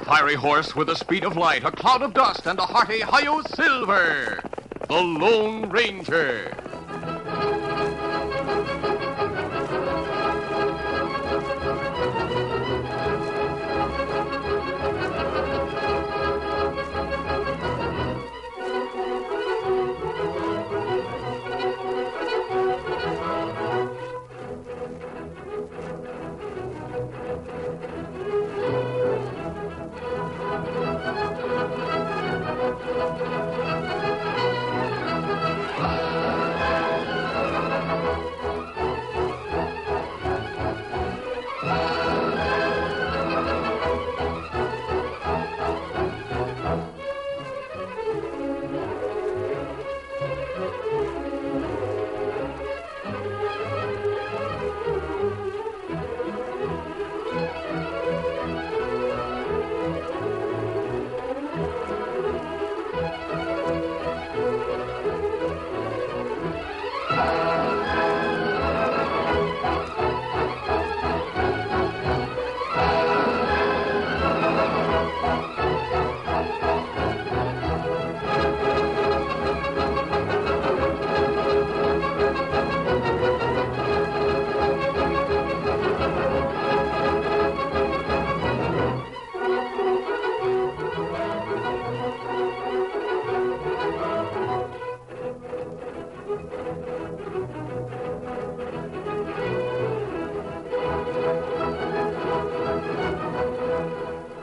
fiery horse with the speed of light, a cloud of dust, and a hearty hi-yo silver. The Lone Ranger.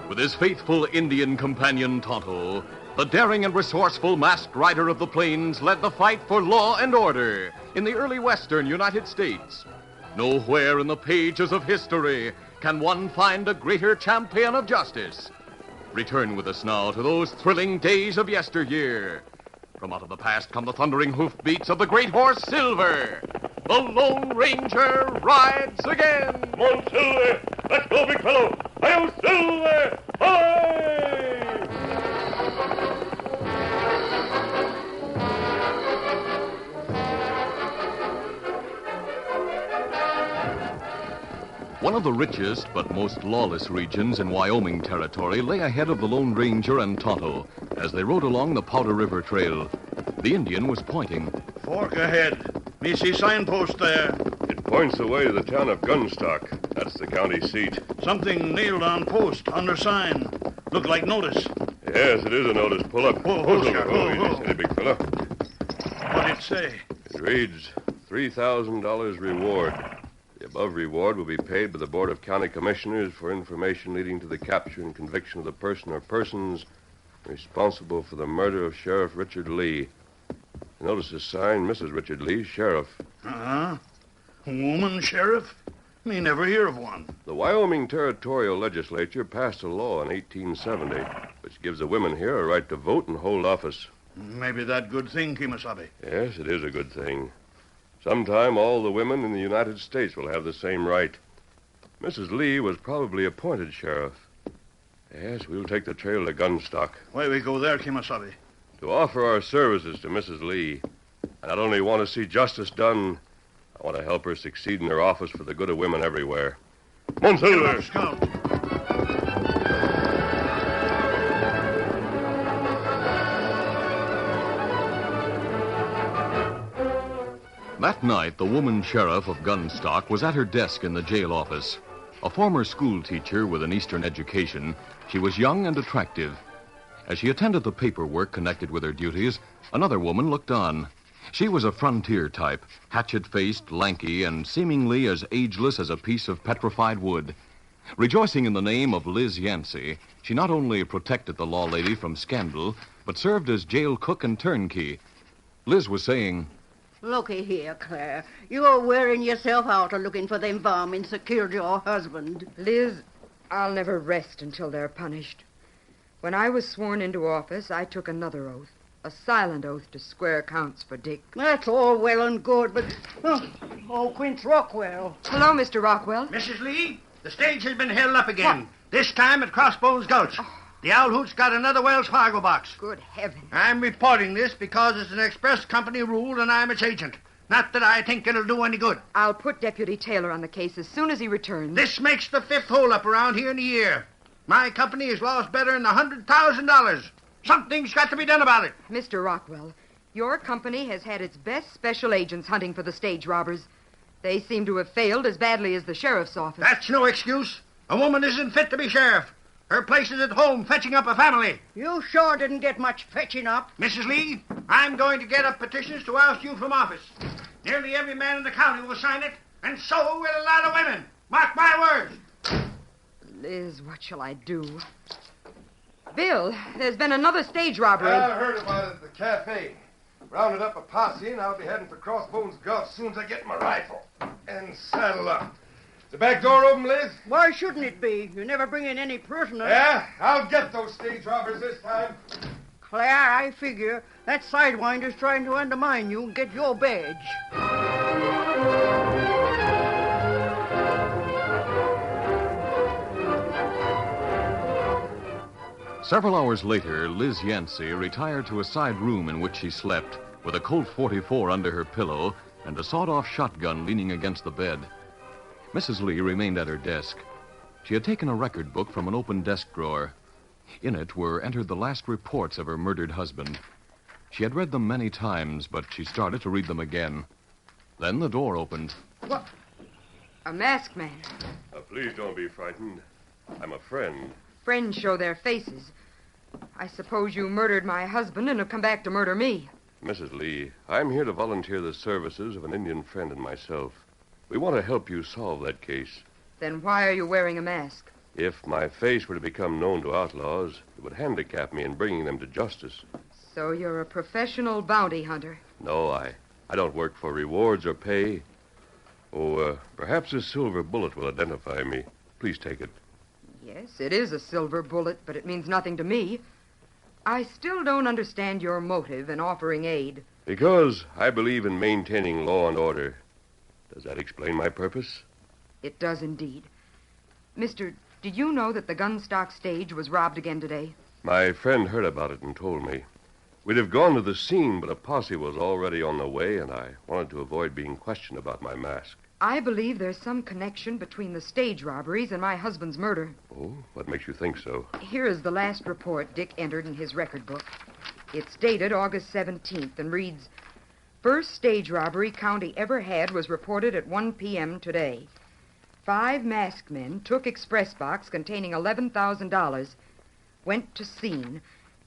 With his faithful Indian companion Tonto, the daring and resourceful masked rider of the plains led the fight for law and order in the early western United States. Nowhere in the pages of history can one find a greater champion of justice. Return with us now to those thrilling days of yesteryear. From out of the past come the thundering hoofbeats of the great horse Silver. The Lone Ranger rides again. Come on, Silver. Let's go, big fellow. Hi-yo, Silver! Hi! One of the richest but most lawless regions in Wyoming Territory lay ahead of the Lone Ranger and Tonto as they rode along the Powder River Trail. The Indian was pointing. Fork ahead. Me see signpost there. It points away to the town of Gunstock. That's the county seat. Something nailed on post, under sign. Look like notice. Yes, it is a notice. Pull up. Whoa, Silver. whoa. Easy, steady, big fella. What'd it say? It reads, $3,000 reward. The above reward will be paid by the Board of County Commissioners for information leading to the capture and conviction of the person or persons responsible for the murder of Sheriff Richard Lee. The notice is signed Mrs. Richard Lee, Sheriff. Uh-huh. Woman sheriff? Me never hear of one. The Wyoming Territorial Legislature passed a law in 1870 which gives the women here a right to vote and hold office. Maybe that good thing, Kimasabi. Yes, it is a good thing. Sometime all the women in the United States will have the same right. Mrs. Lee was probably appointed sheriff. Yes, we'll take the trail to Gunstock. Why we go there, Kimasabi? To offer our services to Mrs. Lee. I not only want to see justice done, I want to help her succeed in her office for the good of women everywhere. Come on, Silver. Scout. That night, the woman sheriff of Gunstock was at her desk in the jail office. A former school teacher with an Eastern education, she was young and attractive. As she attended the paperwork connected with her duties, another woman looked on. She was a frontier type, hatchet-faced, lanky, and seemingly as ageless as a piece of petrified wood. Rejoicing in the name of Liz Yancey, she not only protected the law lady from scandal, but served as jail cook and turnkey. Liz was saying, Looky here, Claire. You're wearing yourself out looking for them varmints that killed your husband. Liz, I'll never rest until they're punished. When I was sworn into office, I took another oath. A silent oath to square accounts for Dick. That's all well and good, but... Oh, Quince Rockwell. Hello, Mr. Rockwell. Mrs. Lee, the stage has been held up again. What? This time at Crossbones Gulch. Oh. The Owl Hoot's got another Wells Fargo box. Good heavens. I'm reporting this because it's an express company rule and I'm its agent. Not that I think it'll do any good. I'll put Deputy Taylor on the case as soon as he returns. This makes the 5th holdup around here in a year. My company has lost better than $100,000. Something's got to be done about it. Mr. Rockwell, your company has had its best special agents hunting for the stage robbers. They seem to have failed as badly as the sheriff's office. That's no excuse. A woman isn't fit to be sheriff. Her place is at home fetching up a family. You sure didn't get much fetching up. Mrs. Lee, I'm going to get up petitions to oust you from office. Nearly every man in the county will sign it, and so will a lot of women. Mark my words. Liz, what shall I do? Bill, there's been another stage robbery. I heard about it at the cafe. Rounded up a posse, and I'll be heading for Crossbones Gulch as soon as I get my rifle and saddle up. Is the back door open, Liz? Why shouldn't it be? You never bring in any prisoners. Yeah, I'll get those stage robbers this time. Claire, I figure that sidewinder's trying to undermine you and get your badge. Several hours later, Liz Yancey retired to a side room in which she slept, with a Colt 44 under her pillow and a sawed-off shotgun leaning against the bed. Mrs. Lee remained at her desk. She had taken a record book from an open desk drawer. In it were entered the last reports of her murdered husband. She had read them many times, but she started to read them again. Then the door opened. What? A masked man. Please don't be frightened. I'm a friend. Friends show their faces. I suppose you murdered my husband and have come back to murder me. Mrs. Lee, I'm here to volunteer the services of an Indian friend and myself. We want to help you solve that case. Then why are you wearing a mask? If my face were to become known to outlaws, it would handicap me in bringing them to justice. So you're a professional bounty hunter. No, I don't work for rewards or pay. Perhaps this silver bullet will identify me. Please take it. Yes, it is a silver bullet, but it means nothing to me. I still don't understand your motive in offering aid. Because I believe in maintaining law and order. Does that explain my purpose? It does indeed. Mister, did you know that the Gunstock stage was robbed again today? My friend heard about it and told me. We'd have gone to the scene, but a posse was already on the way, and I wanted to avoid being questioned about my mask. I believe there's some connection between the stage robberies and my husband's murder. Oh, what makes you think so? Here is the last report Dick entered in his record book. It's dated August 17th and reads, "First stage robbery county ever had was reported at 1 p.m. today. 5 masked men took express box containing $11,000, went to scene,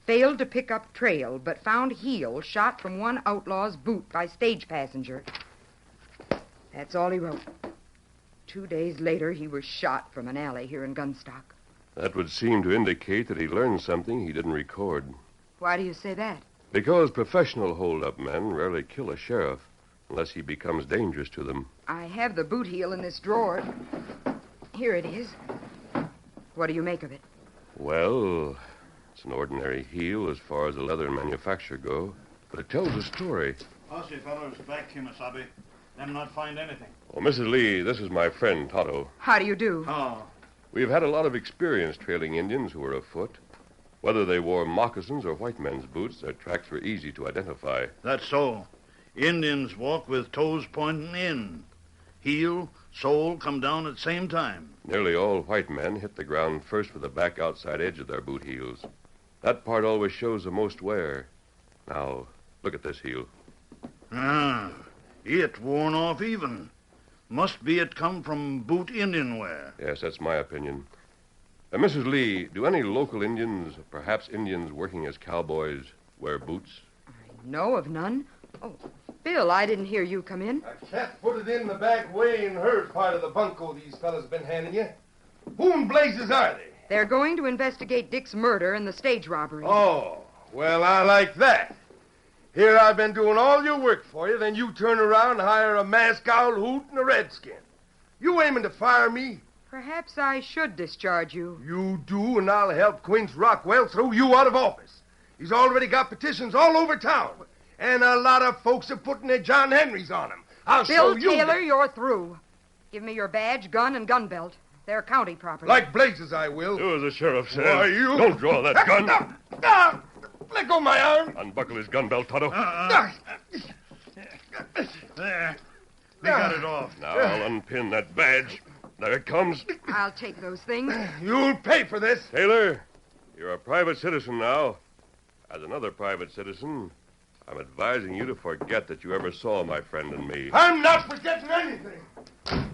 failed to pick up trail, but found heel shot from one outlaw's boot by stage passenger." That's all he wrote. 2 days later, he was shot from an alley here in Gunstock. That would seem to indicate that he learned something he didn't record. Why do you say that? Because professional hold-up men rarely kill a sheriff unless he becomes dangerous to them. I have the boot heel in this drawer. Here it is. What do you make of it? Well, it's an ordinary heel as far as the leather manufacturer go, but it tells a story. Posse fellows back, Kimasabi. Them not find anything. Oh, Mrs. Lee, this is my friend, Tonto. How do you do? Oh. We've had a lot of experience trailing Indians who were afoot. Whether they wore moccasins or white men's boots, their tracks were easy to identify. That's so. Indians walk with toes pointing in. Heel, sole come down at the same time. Nearly all white men hit the ground first with the back outside edge of their boot heels. That part always shows the most wear. Now, look at this heel. Ah, it worn off even. Must be it come from boot Indian wear. Yes, that's my opinion. Mrs. Lee, do any local Indians, perhaps Indians working as cowboys, wear boots? I know of none. Oh, Bill, I didn't hear you come in. A cat put it in the back way and heard part of the bunco these fellas have been handing you. Who in blazes are they? They're going to investigate Dick's murder and the stage robbery. Oh, well, I like that. Here I've been doing all your work for you, then you turn around and hire a masked owl hoot and a redskin. You aiming to fire me? Perhaps I should discharge you. You do, and I'll help Quince Rockwell throw you out of office. He's already got petitions all over town, and a lot of folks are putting their John Henrys on him. I'll show Bill you. Taylor, you're through. Give me your badge, gun, and gun belt. They're county property. Like blazes, I will. Do as the sheriff says. Why, you... Don't draw that gun. No. Let go my arm. Unbuckle his gun belt, Tonto. There. They got it off. Now I'll unpin that badge. There it comes. I'll take those things. You'll pay for this. Taylor, you're a private citizen now. As another private citizen, I'm advising you to forget that you ever saw my friend and me. I'm not forgetting anything.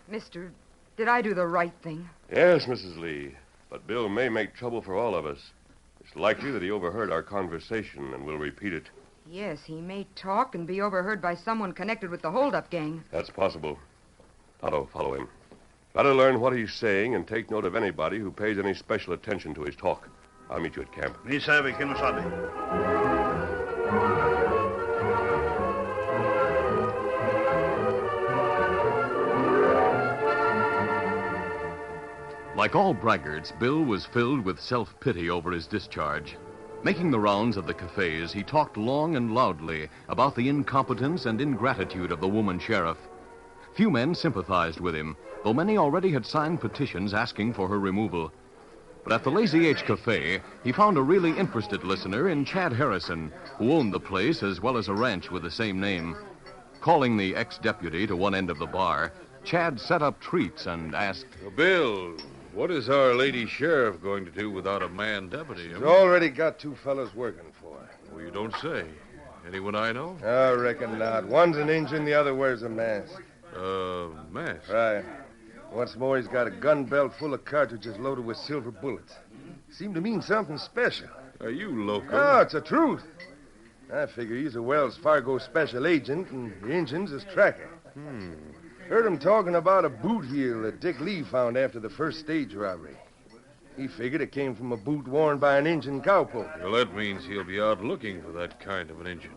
Mister, did I do the right thing? Yes, Mrs. Lee, but Bill may make trouble for all of us. It's likely that he overheard our conversation and will repeat it. Yes, he may talk and be overheard by someone connected with the holdup gang. That's possible. Tonto, follow him. Try to learn what he's saying and take note of anybody who pays any special attention to his talk. I'll meet you at camp. Ni sabe que no sabe. Like all braggarts, Bill was filled with self-pity over his discharge. Making the rounds of the cafes, he talked long and loudly about the incompetence and ingratitude of the woman sheriff. Few men sympathized with him, though many already had signed petitions asking for her removal. But at the Lazy H Cafe, he found a really interested listener in Chad Harrison, who owned the place as well as a ranch with the same name. Calling the ex-deputy to one end of the bar, Chad set up treats and asked, Bill, what is our lady sheriff going to do without a man deputy? She's already got two fellas working for her. Well, you don't say. Anyone I know? I reckon not. One's an Injun, the other wears a mask. Mask. Right. What's more, he's got a gun belt full of cartridges loaded with silver bullets. Seem to mean something special. Are you local? No, it's the truth. I figure he's a Wells Fargo special agent, and the Injun's his tracker. Heard him talking about a boot heel that Dick Lee found after the first stage robbery. He figured it came from a boot worn by an Injun cowpoke. Well, that means he'll be out looking for that kind of an engine.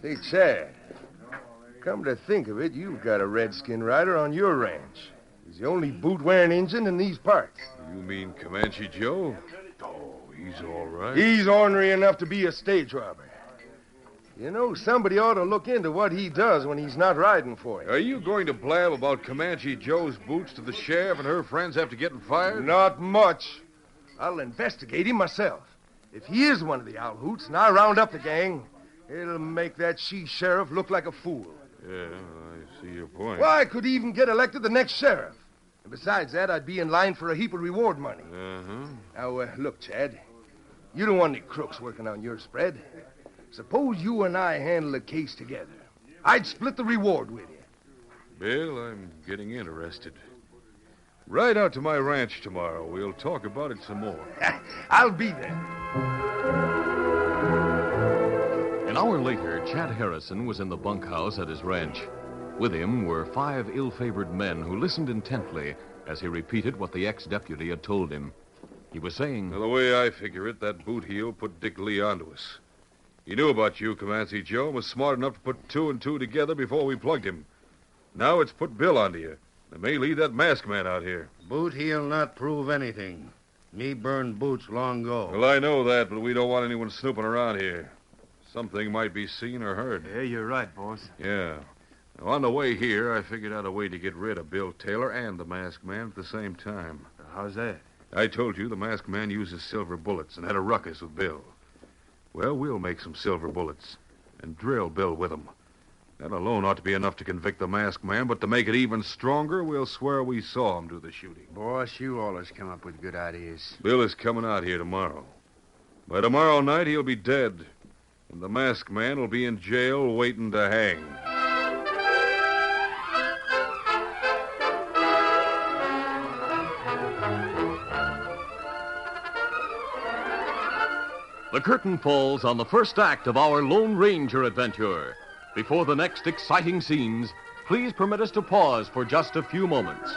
Say, Chad, come to think of it, you've got a redskin rider on your ranch. He's the only boot-wearing Injun in these parts. You mean Comanche Joe? Oh, he's all right. He's ornery enough to be a stage robber. You know, somebody ought to look into what he does when he's not riding for you. Are you going to blab about Comanche Joe's boots to the sheriff and her friends after getting fired? Not much. I'll investigate him myself. If he is one of the owl hoots and I round up the gang, it'll make that she-sheriff look like a fool. Yeah, I see your point. Well, I could even get elected the next sheriff. And besides that, I'd be in line for a heap of reward money. Now, look, Chad. You don't want any crooks working on your spread. Suppose you and I handle the case together. I'd split the reward with you. Bill, I'm getting interested. Ride out to my ranch tomorrow. We'll talk about it some more. I'll be there. An hour later, Chad Harrison was in the bunkhouse at his ranch. With him were 5 ill-favored men who listened intently as he repeated what the ex-deputy had told him. He was saying, Now, the way I figure it, that boot heel put Dick Lee onto us. He knew about you, Comanche Joe, and was smart enough to put 2 and 2 together before we plugged him. Now it's put Bill onto you. They may leave that masked man out here. Boot he'll not prove anything. Me burned boots long ago. Well, I know that, but we don't want anyone snooping around here. Something might be seen or heard. Yeah, you're right, boss. Yeah. Now, on the way here, I figured out a way to get rid of Bill Taylor and the masked man at the same time. How's that? I told you the masked man uses silver bullets and had a ruckus with Bill. Well, we'll make some silver bullets and drill Bill with them. That alone ought to be enough to convict the masked man, but to make it even stronger, we'll swear we saw him do the shooting. Boss, you always come up with good ideas. Bill is coming out here tomorrow. By tomorrow night, he'll be dead, and the masked man will be in jail waiting to hang. The curtain falls on the first act of our Lone Ranger adventure. Before the next exciting scenes, please permit us to pause for just a few moments.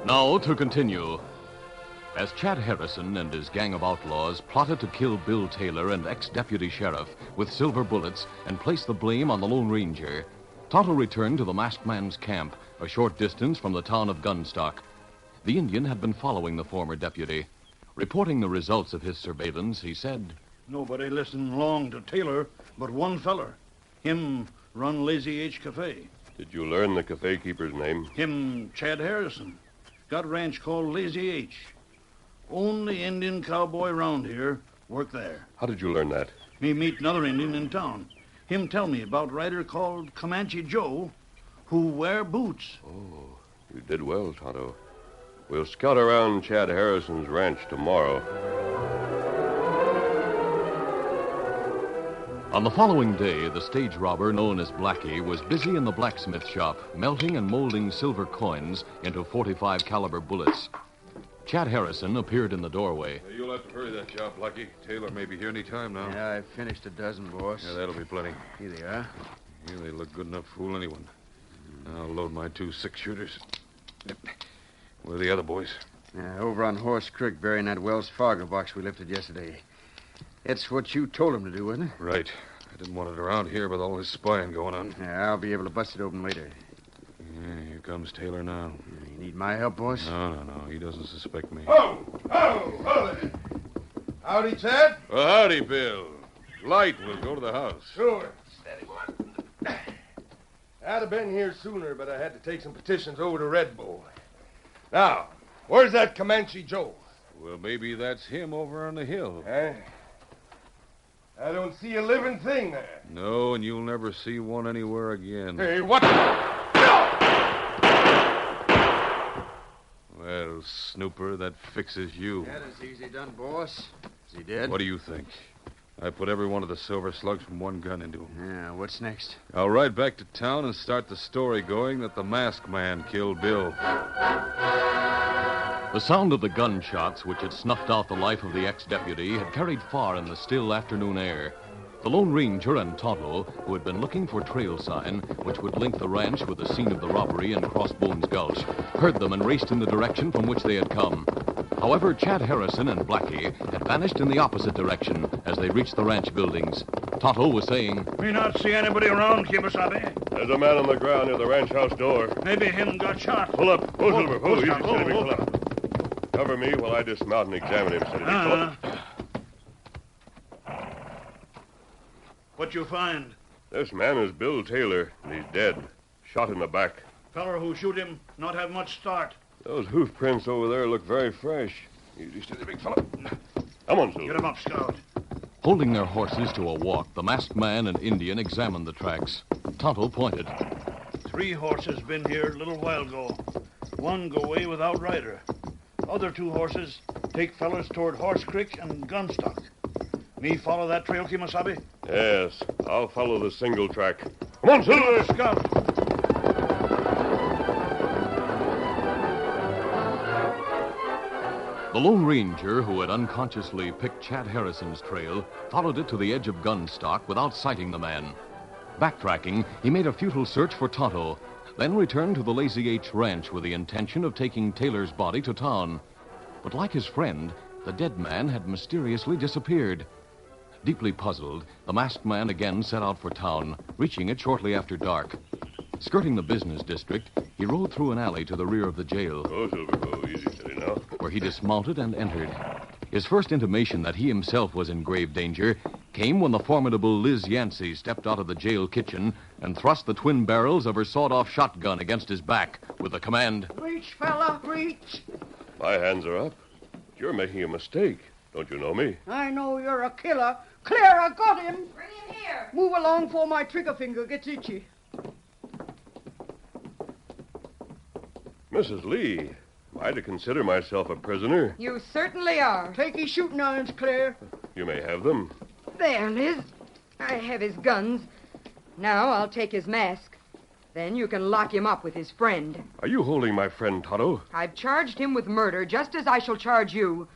Now to continue. As Chad Harrison and his gang of outlaws plotted to kill Bill Taylor and ex-deputy sheriff with silver bullets and place the blame on the Lone Ranger, Tonto returned to the masked man's camp a short distance from the town of Gunstock. The Indian had been following the former deputy. Reporting the results of his surveillance, he said, Nobody listened long to Taylor but one feller. Him run Lazy H Cafe. Did you learn the cafe keeper's name? Him Chad Harrison. Got a ranch called Lazy H. Only Indian cowboy round here work there. How did you learn that? Me meet another Indian in town. Him tell me about rider called Comanche Joe who wear boots. Oh, you did well, Tonto. We'll scout around Chad Harrison's ranch tomorrow. On the following day, the stage robber known as Blackie was busy in the blacksmith shop, melting and molding silver coins into .45 caliber bullets. Chad Harrison appeared in the doorway. You'll have to hurry that job, Blackie. Taylor may be here any time now. Yeah, I finished a dozen, boss. Yeah, that'll be plenty. Here they are. Yeah, they look good enough to fool anyone. I'll load my 2 6-shooters. Where are the other boys? Over on Horse Creek, burying that Wells Fargo box we lifted yesterday. It's what you told them to do, wasn't it? Right. I didn't want it around here with all this spying going on. Yeah, I'll be able to bust it open later. Yeah, here comes Taylor now. You need my help, boss? No. He doesn't suspect me. Oh, there. Howdy, Chad. Well, howdy, Bill. Light, we'll go to the house. Sure. Steady one. I'd have been here sooner, but I had to take some petitions over to Red Bull. Now, where's that Comanche Joe? Well, maybe that's him over on the hill. Eh? I don't see a living thing there. No, and you'll never see one anywhere again. Hey, what? Well, Snooper, that fixes you. That is easy done, boss. Is he dead? What do you think? I put every one of the silver slugs from one gun into him. Yeah, what's next? I'll ride back to town and start the story going that the masked man killed Bill. The sound of the gunshots, which had snuffed out the life of the ex-deputy, had carried far in the still afternoon air. The Lone Ranger and Tonto, who had been looking for trail sign, which would link the ranch with the scene of the robbery in Crossbones Gulch, heard them and raced in the direction from which they had come. However, Chad Harrison and Blackie had vanished in the opposite direction as they reached the ranch buildings. Tonto was saying, Me not see anybody around, Kimasabi. There's a man on the ground near the ranch house door. Maybe him got shot. Pull up. Pull, Silver. Pull. Easy, Scott, steady, pull. pull up. Cover me while I dismount and examine him, steady. Pull up. What you find? This man is Bill Taylor, and he's dead. Shot in the back. Feller who shoot him not have much start. Those hoof prints over there look very fresh. Easy, steady, big fella. Come on, Silver. Get him up, Scout. holding their horses to a walk, the masked man and Indian examined the tracks. Tonto pointed. 3 horses been here a little while ago. 1 go away without rider. Other 2 horses take fellers toward Horse Creek and Gunstock. Me follow that trail, Kimasabi? Yes, I'll follow the single track. Come on, Silver! Scout! The Lone Ranger, who had unconsciously picked Chad Harrison's trail, followed it to the edge of Gunstock without sighting the man. Backtracking, he made a futile search for Tonto, then returned to the Lazy H ranch with the intention of taking Taylor's body to town. But like his friend, the dead man had mysteriously disappeared. Deeply puzzled, the masked man again set out for town, reaching it shortly after dark. Skirting the business district, he rode through an alley to the rear of the jail, Go, Silver, go. Easy, steady now. where he dismounted and entered. His first intimation that he himself was in grave danger came when the formidable Liz Yancey stepped out of the jail kitchen and thrust the twin barrels of her sawed-off shotgun against his back with the command, Reach, fella, reach. My hands are up. But you're making a mistake. Don't you know me? I know you're a killer. Claire, I got him. Bring him here. Move along before my trigger finger gets itchy. Mrs. Lee, am I to consider myself a prisoner? You certainly are. Take his shooting irons, Claire. You may have them. There, Liz. I have his guns. Now I'll take his mask. Then you can lock him up with his friend. Are you holding my friend Tonto? I've charged him with murder, just as I shall charge you.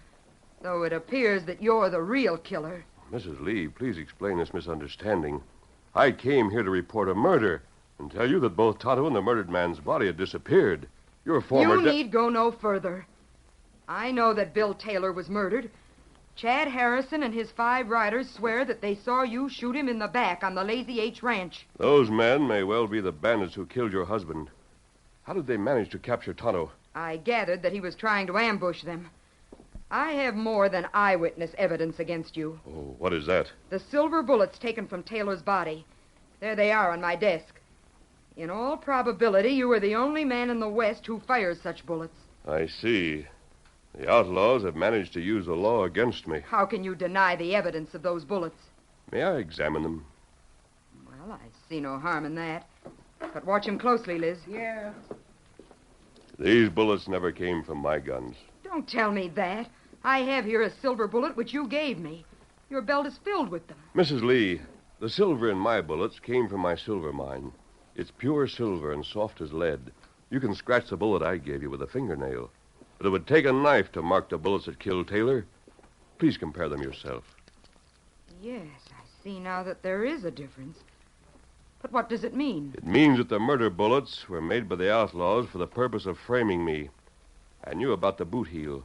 Though it appears that you're the real killer. Mrs. Lee, please explain this misunderstanding. I came here to report a murder and tell you that both Tonto and the murdered man's body had disappeared. Your former... You need go no further. I know that Bill Taylor was murdered. Chad Harrison and his 5 riders swear that they saw you shoot him in the back on the Lazy H Ranch. Those men may well be the bandits who killed your husband. How did they manage to capture Tonto? I gathered that he was trying to ambush them. I have more than eyewitness evidence against you. Oh, what is that? The silver bullets taken from Taylor's body. There they are on my desk. In all probability, you were the only man in the West who fires such bullets. I see. The outlaws have managed to use the law against me. How can you deny the evidence of those bullets? May I examine them? Well, I see no harm in that. But watch him closely, Liz. Yeah. These bullets never came from my guns. Don't tell me that. I have here a silver bullet which you gave me. Your belt is filled with them. Mrs. Lee, the silver in my bullets came from my silver mine. It's pure silver and soft as lead. You can scratch the bullet I gave you with a fingernail. But it would take a knife to mark the bullets that killed Taylor. Please compare them yourself. Yes, I see now that there is a difference. But what does it mean? It means that the murder bullets were made by the outlaws for the purpose of framing me. I knew about the boot heel.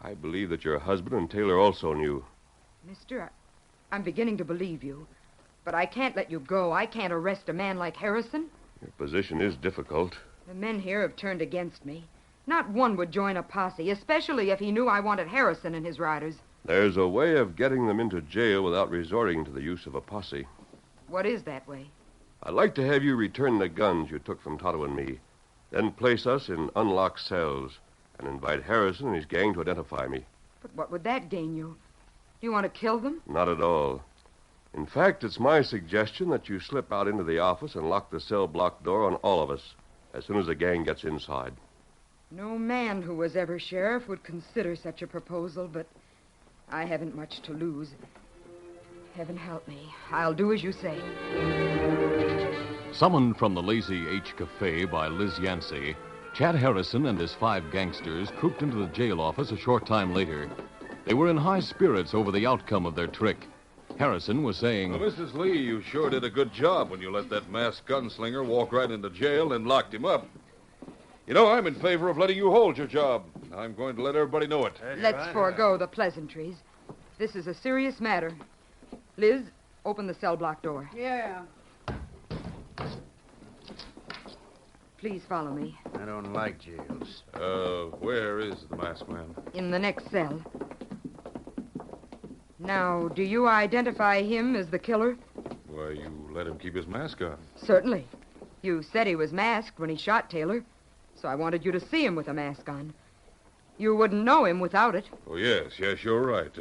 I believe that your husband and Taylor also knew. Mister, I'm beginning to believe you. But I can't let you go. I can't arrest a man like Harrison. Your position is difficult. The men here have turned against me. Not one would join a posse, especially if he knew I wanted Harrison and his riders. There's a way of getting them into jail without resorting to the use of a posse. What is that way? I'd like to have you return the guns you took from Tonto and me, then place us in unlocked cells and invite Harrison and his gang to identify me. But what would that gain you? Do you want to kill them? Not at all. In fact, it's my suggestion that you slip out into the office and lock the cell block door on all of us as soon as the gang gets inside. No man who was ever sheriff would consider such a proposal, but I haven't much to lose. Heaven help me. I'll do as you say. Summoned from the Lazy H Cafe by Liz Yancey, Chad Harrison and his 5 gangsters trooped into the jail office a short time later. They were in high spirits over the outcome of their trick. Harrison was saying... Well, Mrs. Lee, you sure did a good job when you let that masked gunslinger walk right into jail and locked him up. You know, I'm in favor of letting you hold your job. I'm going to let everybody know it. Let's forego the pleasantries. This is a serious matter. Liz, open the cell block door. Yeah. Please follow me. I don't like jails. Where is the masked man? In the next cell. Now, do you identify him as the killer? Why, you let him keep his mask on. Certainly. You said he was masked when he shot Taylor, so I wanted you to see him with a mask on. You wouldn't know him without it. Oh, yes, you're right.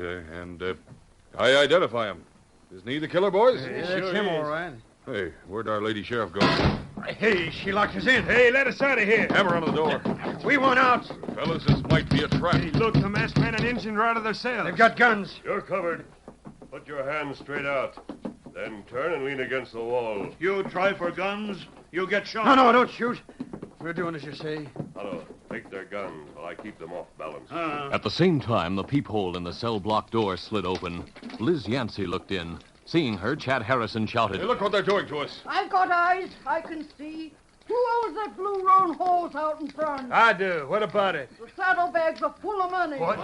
I identify him. Isn't he the killer, boys? That's him, all right. Hey, where'd our lady sheriff go? Hey, she locked us in. Hey, let us out of here. Hammer on the door. We want out. Fellas, this might be a trap. Hey, look, the masked man and Injun are out of their cells. They've got guns. You're covered. Put your hands straight out. Then turn and lean against the wall. You try for guns, you get shot. No, don't shoot. We're doing as you say. Tonto, take their guns while I keep them off balance. At the same time, the peephole in the cell block door slid open. Liz Yancey looked in. Seeing her, Chad Harrison shouted, Hey, look what they're doing to us. I've got eyes. I can see. Who owns that blue round horse out in front? I do. What about it? The saddlebags are full of money. What?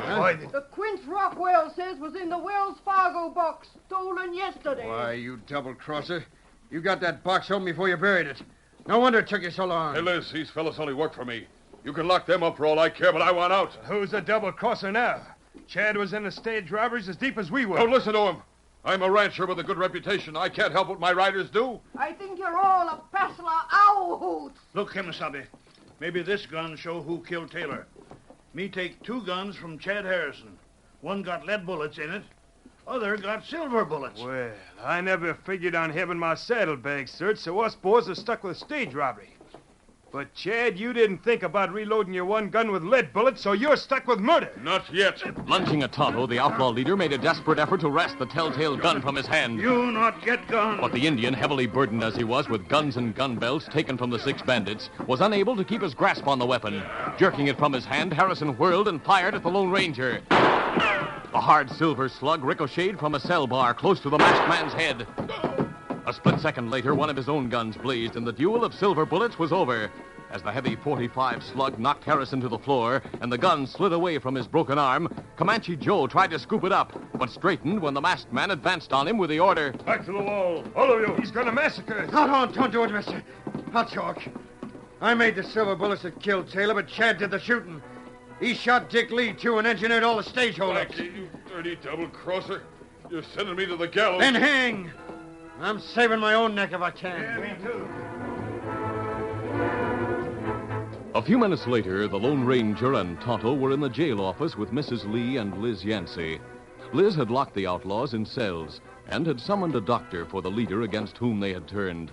The Quince Rockwell says was in the Wells Fargo box stolen yesterday. Why, you double-crosser. You got that box home before you buried it. No wonder it took you so long. Hey, Liz, these fellas only work for me. You can lock them up for all I care, but I want out. Who's the double-crosser now? Chad was in the stage robberies as deep as we were. Don't listen to him. I'm a rancher with a good reputation. I can't help what my riders do. I think you're all a passel of owl hoots. Look, Kemosabe, maybe this gun show who killed Taylor. Me take 2 guns from Chad Harrison. One got lead bullets in it. Other got silver bullets. Well, I never figured on having my saddlebag searched, so us boys are stuck with stage robbery. But, Chad, you didn't think about reloading your one gun with lead bullets, so you're stuck with murder. Not yet. Lunging at Tonto, the outlaw leader made a desperate effort to wrest the telltale gun from his hand. You not get gun. But the Indian, heavily burdened as he was with guns and gun belts taken from the 6 bandits, was unable to keep his grasp on the weapon. Jerking it from his hand, Harrison whirled and fired at the Lone Ranger. A hard silver slug ricocheted from a cell bar close to the masked man's head. A split second later, one of his own guns blazed, and the duel of silver bullets was over. As the heavy .45 slug knocked Harrison to the floor and the gun slid away from his broken arm, Comanche Joe tried to scoop it up, but straightened when the masked man advanced on him with the order, Back to the wall. All of you. He's going to massacre us. No, don't do it, mister. I'll talk. I made the silver bullets that killed Taylor, but Chad did the shooting. He shot Dick Lee, too, and engineered all the stage holdups. Blackie, you dirty double-crosser. You're sending me to the gallows. Then hang. I'm saving my own neck if I can. Yeah, me too. A few minutes later, the Lone Ranger and Tonto were in the jail office with Mrs. Lee and Liz Yancey. Liz had locked the outlaws in cells and had summoned a doctor for the leader against whom they had turned.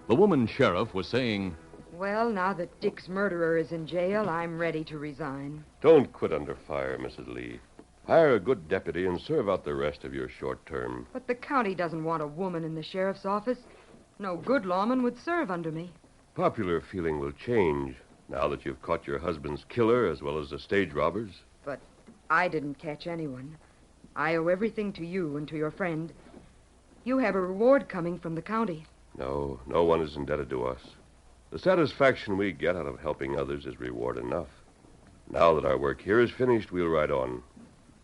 The woman sheriff was saying, Well, now that Dick's murderer is in jail, I'm ready to resign. Don't quit under fire, Mrs. Lee. Hire a good deputy and serve out the rest of your short term. But the county doesn't want a woman in the sheriff's office. No good lawman would serve under me. Popular feeling will change now that you've caught your husband's killer as well as the stage robbers. But I didn't catch anyone. I owe everything to you and to your friend. You have a reward coming from the county. No one is indebted to us. The satisfaction we get out of helping others is reward enough. Now that our work here is finished, we'll ride on.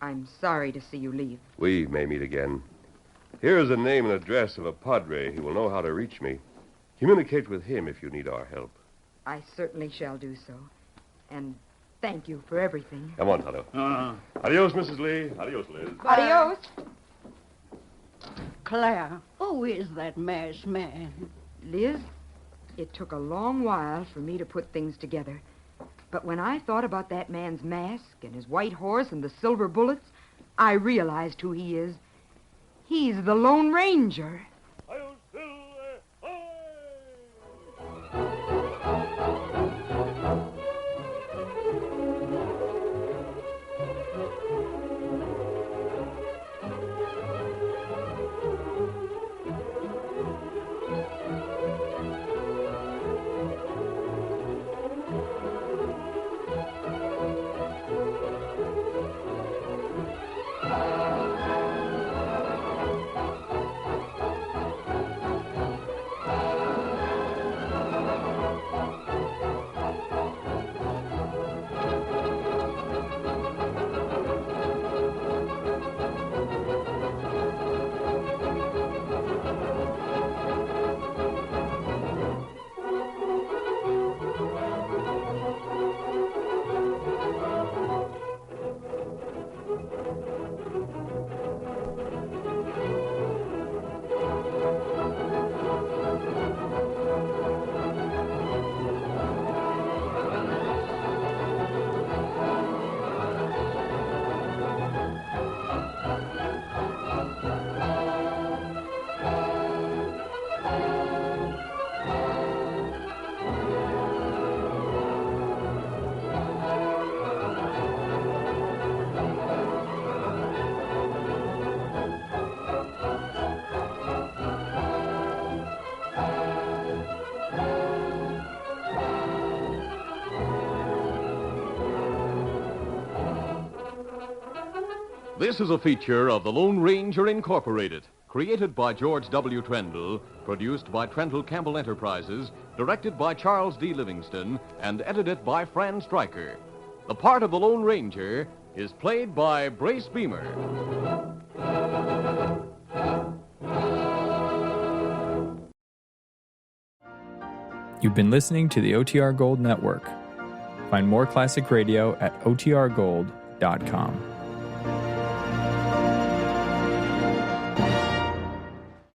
I'm sorry to see you leave. We may meet again. Here is the name and address of a padre who will know how to reach me. Communicate with him if you need our help. I certainly shall do so. And thank you for everything. Come on, Tonto. Adios, Mrs. Lee. Adios, Liz. Adios. Claire, who is that masked man? Liz, it took a long while for me to put things together. But when I thought about that man's mask and his white horse and the silver bullets, I realized who he is. He's the Lone Ranger. This is a feature of the Lone Ranger Incorporated, created by George W. Trendle, produced by Trendle Campbell Enterprises, directed by Charles D. Livingston, and edited by Fran Stryker. The part of the Lone Ranger is played by Brace Beamer. You've been listening to the OTR Gold Network. Find more classic radio at otrgold.com.